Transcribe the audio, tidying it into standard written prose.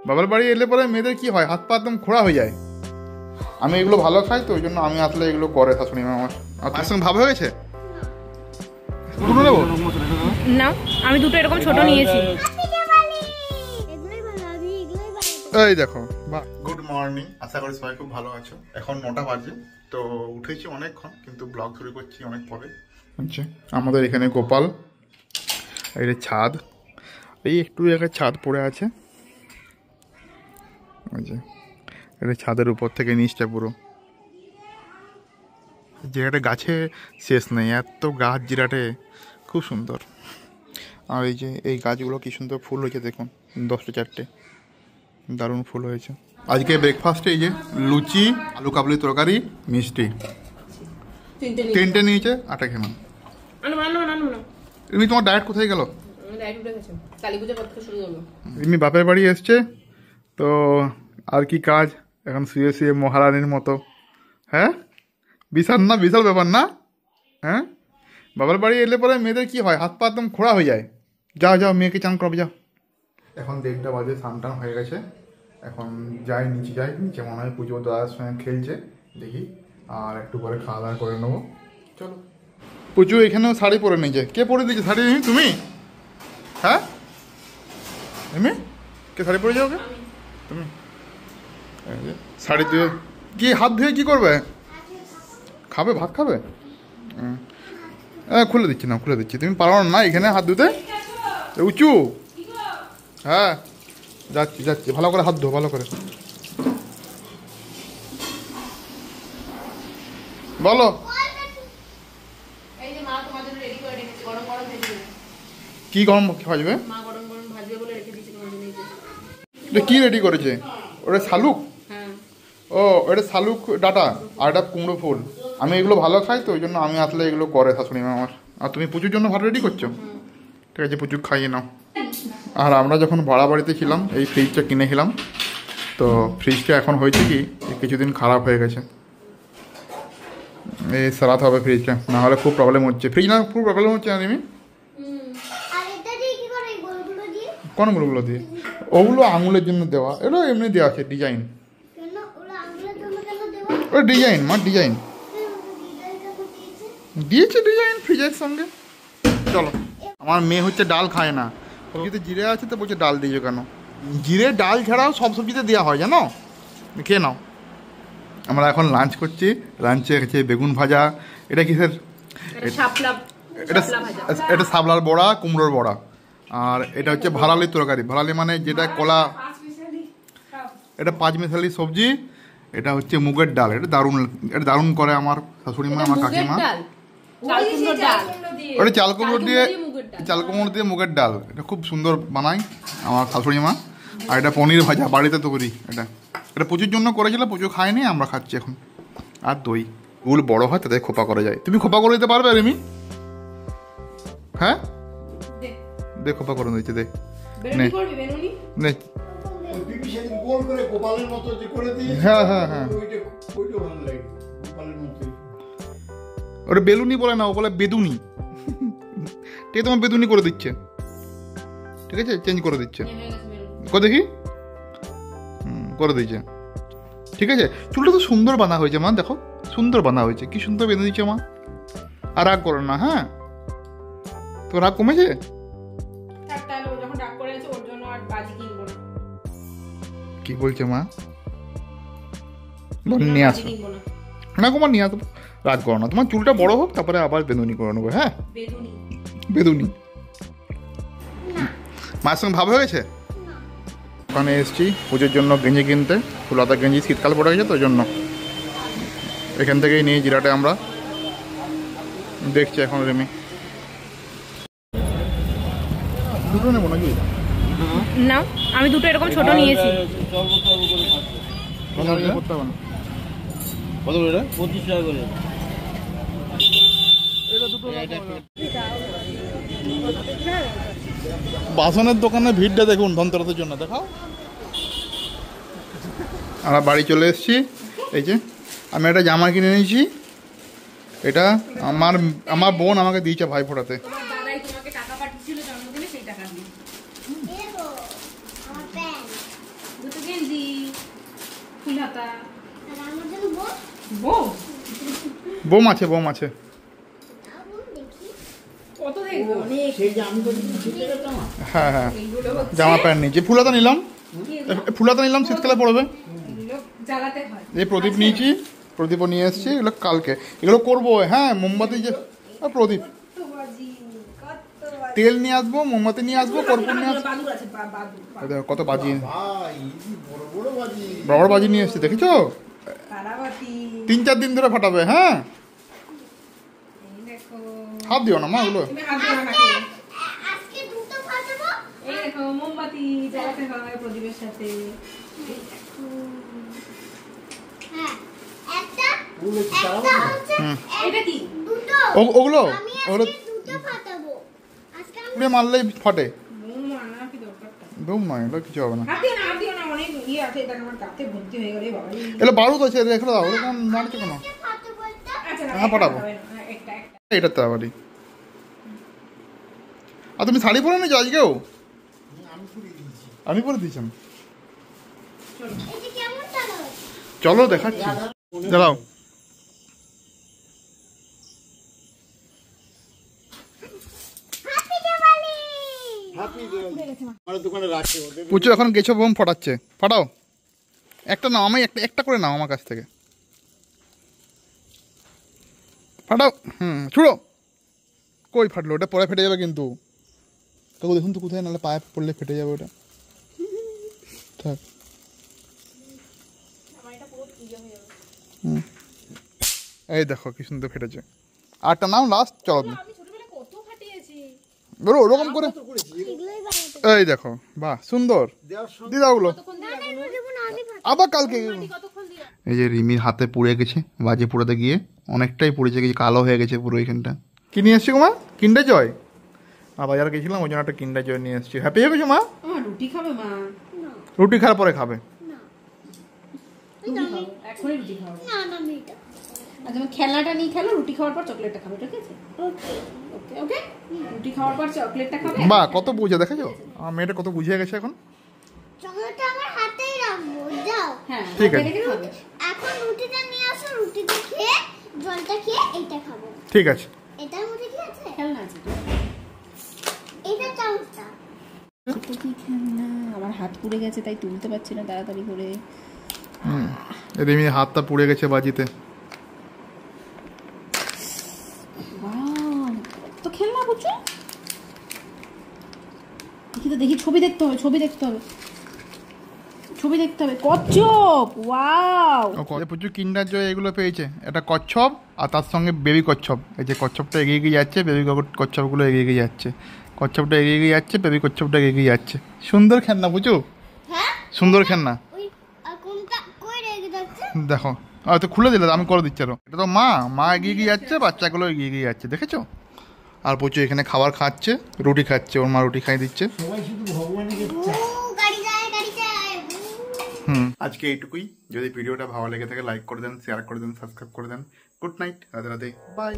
বাবার বাড়ি এলে পরে মেয়েদের কি হয়, হাত পা একদম খোঁড়া হয়ে যায়। আমি এগুলো ভালো খাই তো ওই জন্য আমি আসলে এগুলো করে শাশুড়ি মা আমার। আর তার সঙ্গে ভাব হয়ে গেছে দুটো নেবো না, আমি দুটো এরকম ছোট নিয়েছি। এই দেখো বাহ। গুড মর্নিং, আশা করি সবাই খুব ভালো আছো। এখন 9টা বাজে, তো উঠেছি অনেকক্ষণ কিন্তু ব্লগ শুরু করছি অনেক পরে। আচ্ছা, আমাদের এখানে গোপাল, এটা ছাদ, এই একটু জায়গায় ছাদ পড়ে আছে। আচ্ছা, এটা ছাদের উপর থেকে নিচটা পুরো জায়গাটা গাছে শেষ নেই, এত গাছ জিরাটে, খুব সুন্দর। আর এই যে এই গাছগুলো কি সুন্দর ফুল হয়েছে দেখুন, 10টা 4টে দারুণ ফুল হয়েছে। আজকে ব্রেকফাস্টে এই যে লুচি, আলু কাবলি তরকারি, মিষ্টি, 3টে নিয়েছে। আটা খেয়ে নাও। এমনি তোমার ডায়েট কোথায় গেল? এমনি বাপের বাড়ি এসছে তো আর কি কাজ, এখন শুয়ে শুয়ে মহারানীর মতো। হ্যাঁ, বিশাল না, বিশাল ব্যাপার না? হ্যাঁ, বাবার বাড়ি এলে পরে মেয়েদের কি হয়, হাত পা একদম খোঁড়া হয়ে যায়। যাও যাও, মেয়েকে চান করবে যাও। এখন 1:30 বাজে, স্নান টান হয়ে গেছে। এখন যাই নিচে, যাই নিচে মনে হয় পুজো দাদার সঙ্গে খেলছে, দেখি। আর একটু পরে খাওয়া দাওয়া করে নেবো। চলো। পুজো এখানেও শাড়ি পরে নিয়েছে। কে পরে দিয়েছে শাড়ি? তুমি? হ্যাঁ, এমনি কে শাড়ি পরে যাও? কে তুমি? শাড়ি ধুয়ে কি, হাত ধুয়ে কি করবে? খাবে, ভাত খাবে? খুলে দিচ্ছি না, খুলে দিচ্ছি। তুমি পারো না এখানে হাত ধুতে? উঁচু। হ্যাঁ, যাচ্ছি যাচ্ছি, ভালো করে হাত ধো, ভালো করে। বলো। কি গরম ভাজবে? কি রেডি করেছে? ওটা শালুক? ও, এটা শালুক ডাটা আর এটা কুমড়ো ফুল। আমি এগুলো ভালো খাই তো ওই জন্য আমি আসলে এগুলো করে শাশুড়ি মা আমার। আর তুমি পুজোর জন্য ভালো রেডি করছো? ঠিক আছে, পুজো খাইয়ে নাও। আর আমরা যখন ভাড়া বাড়িতে ছিলাম এই ফ্রিজটা কিনেছিলাম, তো ফ্রিজটা এখন হয়েছে কি কিছুদিন খারাপ হয়ে গেছে। এই সারাতে হবে ফ্রিজটা, না হলে খুব প্রবলেম হচ্ছে। ফ্রিজ না খুব প্রবলেম হচ্ছে না তুমি? কোন গুলো দিয়ে? ওগুলো আঙুলের জন্য দেওয়া, এগুলো এমনি দেওয়া আছে ডিজাইন। ওটা ডিজাইন মা, ডিজাইন দিয়েছে, ডিজাইন ফ্রিজের সঙ্গে। চলো, আমার মেয়ে হচ্ছে ডাল খায় না, সবজিতে জিরে আছে তো বলছে ডাল দিয়েছো কেন? জিরে ডাল ছাড়াও সব সবজিতে দেওয়া হয় জানো, খেয়ে নাও। আমরা এখন লাঞ্চ করছি, লাঞ্চে হচ্ছে বেগুন ভাজা, এটা কিসের? এটা শাপলার বড়া, কুমড়োর বড়া। আর এটা হচ্ছে ভারালির তরকারি। ভারালি মানে যেটা কলা, এটা 5 মিশালি সবজি। এটা হচ্ছে মুগের ডাল, এটা দারুণ করে আমার শাশুড়ি মা, আমার কাকিমা। ওটা চাল কুমড়ো দিয়ে মুগের ডাল, এটা খুব সুন্দর বানায় আমার শাশুড়ি মা। আর এটা পনির ভাজা, বাড়িতে তৈরি। এটা পুজোর জন্য করেছিল, পুজো খায়নি, আমরা খাচ্ছি এখন। আর দই, উল বড় হয় তাদের খোপা করা যায়। তুমি খোপা করে দিতে পারবে রিমি? হ্যাঁ, দে খোপা করে দিচ্ছে, দে নে। হ্যাঁ হ্যাঁ হ্যাঁ, ওটা বেলুনি বলে না, ও বলে বেদুনি। ঠিক আছে, তোমার বেদুনি করে দিচ্ছে, ঠিক আছে, চেঞ্জ করে দিচ্ছে। কো দেখি, করে দিচ্ছে, ঠিক আছে। চুলটা তো সুন্দর বানা হয়েছে মা, দেখো সুন্দর বানা হয়েছে, কি সুন্দর বেঁধে দিচ্ছে মা। আর রাগ করো না, হ্যাঁ? তো রাগ কমেছে? কি বলছে মা? নিয়ে আসো না, তোমার নিয়ে আসবো, রাগ করো না। তোমার চুলটা বড় হোক, তারপরে আবার বেদুনি করে নেবো। হ্যাঁ, বেদুনি। মায়ের সঙ্গে ভাব হয়ে গেছে। ওখানে এসেছি পুজোর জন্য গেঞ্জি কিনতে, ফুলাতা গেঞ্জি, শীতকাল পড়ে গেছে তো ওই জন্য এখান থেকেই নিয়ে জিরাটে আমরা দেখছি এখন। রেমি দুটো নেবো নাকি? না, আমি দুটো এরকম ছোট নিয়েছি। কত করে এটা? 25 টাকা করে। বাসনের দোকানে ভিড়টা দেখুন ধনতেরাসের জন্য, দেখাও। আমরা বাড়ি চলে এসেছি। এই যে আমি একটা জামা কিনে নিয়েছি, এটা আমার বোন আমাকে দিয়েছে ভাই ফোটাতে। ফুল হাতা আর আমার জন্য বউ বোম আছে বোম আছে। দেখি কত দেখবো অনেক সেই যে আমি বলি শীতের জামা হ্যাঁ হ্যাঁ এইগুলো হচ্ছে জামা প্যান্ট নিয়েছি, ফুলাতা নিলাম, ফুলাতা নিলাম, শীতকালে পড়বে। এগুলো জ্বালাতে হয়। এই প্রদীপ নিয়েছি, প্রদীপও নিয়ে এসেছি, এগুলো কালকে এগুলো করবো। হ্যাঁ মোমবাতি যে প্রদীপ, তেল নিয়ে আসবো, মোমবাতি নিয়ে আসবো, কর্পূর নিয়ে আসবো। বাদুর আছে বাদুর এই দেখো কত বাজি, ভাই বড় বড় বাজি বড় বড় বাজি নিয়ে এসেছি, দেখেছো? তারাবাতি 3-4 দিন ধরে ফাটাবে। হ্যাঁ এই দেখো হাত দিও না মা ওগুলো। তুমি হাত দিও না নাকি। আজকে দুটো ফাটাবো। এই দেখো মোমবাতি জ্বালাতে হয় প্রদীপের সাথে। হ্যাঁ একটা পুরো একটা চালাবো হচ্ছে এটা কি দুটো ওগুলো আমি ওগুলো আজকে দুটো ফাটাবো। আজকে আমি পুড়ে মারলেই ফাটে। মোম আনা কি দরকারটা। বোম নয়, এগুলো কিছু হবে না। হাত দিও না অনেক ইয়ে আছে। এটা আমার কাতে ভর্তি হয়ে গেলে বাবা। এগুলো বারুদ আছে, রেখে দাও। ওরকম মারছো কেন? ফাটাবো একটা। আচ্ছা না, হ্যাঁ, পাঠাবো। একটা এটা তো আবারই। আর তুমি শাড়ি পরে নিয়েছো আজকেও? আমি পুরি দিয়েছি আমি পরে দিয়েছেন। এটা কেমন চালাবো? চলো দেখাচ্ছি, দাঁড়াও। হ্যাপি দিওয়ালি। হ্যাপি আমার দোকানে রাখে ওদের পুচু এখন গেছো বোম ফাটাচ্ছে, ফাটাও। একটা নাও, আমি একটা করে নাও আমার কাছ থেকে, ফাটাও। ছুড়ো। কই ফাটলো? ওটা পরে ফেটে যাবে কিন্তু। কাকু দেখুন তো কোথায়, নাহলে পায়ে পড়লে ফেটে যাবে ওটা। থাক। এই দেখো কি সুন্দর ফেটেছে। আরটা নাও লাস্ট, চলো। আমি ছোটবেলায় কত ফাটিয়েছি। বলো ওরকম করে। এগুলোই বানাবো। এই দেখো, বাহ সুন্দর। দেওয়ার সঙ্গে দিদা ওগুলো না না এগুলো দেবো না, আমি ফাটাবো। আবার কালকে। কতক্ষণ দিয়ে এই যে রিমির হাতে পুড়ে গেছে, বাজে পুড়াতে গিয়ে অনেকটাই পুড়েছে, কিছু কালো হয়ে গেছে পুরো এইখানটা। কি নিয়ে এসছি মা? কিন্ডার জয়। বাজারে গেছিলাম, ওই জন্য একটা কিন্ডার জয় নিয়ে এসছি। হ্যাপি হয়ে গেছো মা? আমার রুটি খাবে মা। না রুটি খাওয়ার পরে খাবে। না রুটি খাবো এখনই রুটি খাবো। না না আমি এটা আচ্ছা আমি খেলনাটা নিয়ে খেলো, রুটি খাওয়ার পর চকলেটটা খাবে, ঠিক আছে? ওকে ওকে ওকে রুটি খাওয়ার পর চকলেটটা খাবে। বাহ কত বুঝে, দেখেছো আমার মেয়েটা কত বুঝে গেছে এখন। চকলেটটা আমার হাতেই রাখবো। যাও হ্যাঁ ঠিক আছে। রেখে খাবে। এখন রুটিটা নিয়ে আসো, রুটিটা খেয়ে জলটা খেয়ে এইটা খাবো। ঠিক আছে। এটার মধ্যে কি আছে? খেলনা আছে তো। এটা চামচটা। এটা কি খেলনা? আমার হাত পুড়ে গেছে তাই তুলতে পারছি না তাড়াতাড়ি করে। রিমির হাতটা পুড়ে গেছে বাজিতে। ওয়াও তো খেলনা বুঝছো? দেখি তো দেখি, ছবি দেখতে হবে, ছবি দেখতে হবে, ছবি দেখতে হবে। কচ্ছপ, ওয়াও। প্রচুর কিন্ডার জয় এগুলো পেয়েছে। এটা কচ্ছপ আর তার সঙ্গে বেবি কচ্ছপ। এই যে কচ্ছপটা এগিয়ে এগিয়ে যাচ্ছে, বেবি কচ্ছপগুলো এগিয়ে এগিয়ে যাচ্ছে, কচ্ছপটা এগিয়ে এগিয়ে যাচ্ছে, বেবি কচ্ছপটা এগিয়ে এগিয়ে যাচ্ছে। সুন্দর খেলনা বুঝু, হ্যাঁ সুন্দর খেলনা। ওই কোনটা কই রেখে যাচ্ছে? দেখো হয়তো খুলে দিলে, আমি করে দিচ্ছি। আরো এটা তো মা এগিয়ে এগিয়ে যাচ্ছে, বাচ্চাগুলো এগিয়ে এগিয়ে যাচ্ছে, দেখেছো? আর প্রচুর এখানে খাবার খাচ্ছে, রুটি খাচ্ছে, ওর মা রুটি খাইয়ে দিচ্ছে। সবাই শুধু ভগবানকে গাড়ি যায় গাড়ি যায়। আজকে এইটুকুই। যদি ভিডিওটা ভালো লেগে থাকে লাইক করে দেন, শেয়ার করে দেন, সাবস্ক্রাইব করে দেন। Good night, Radhe Radhe, by.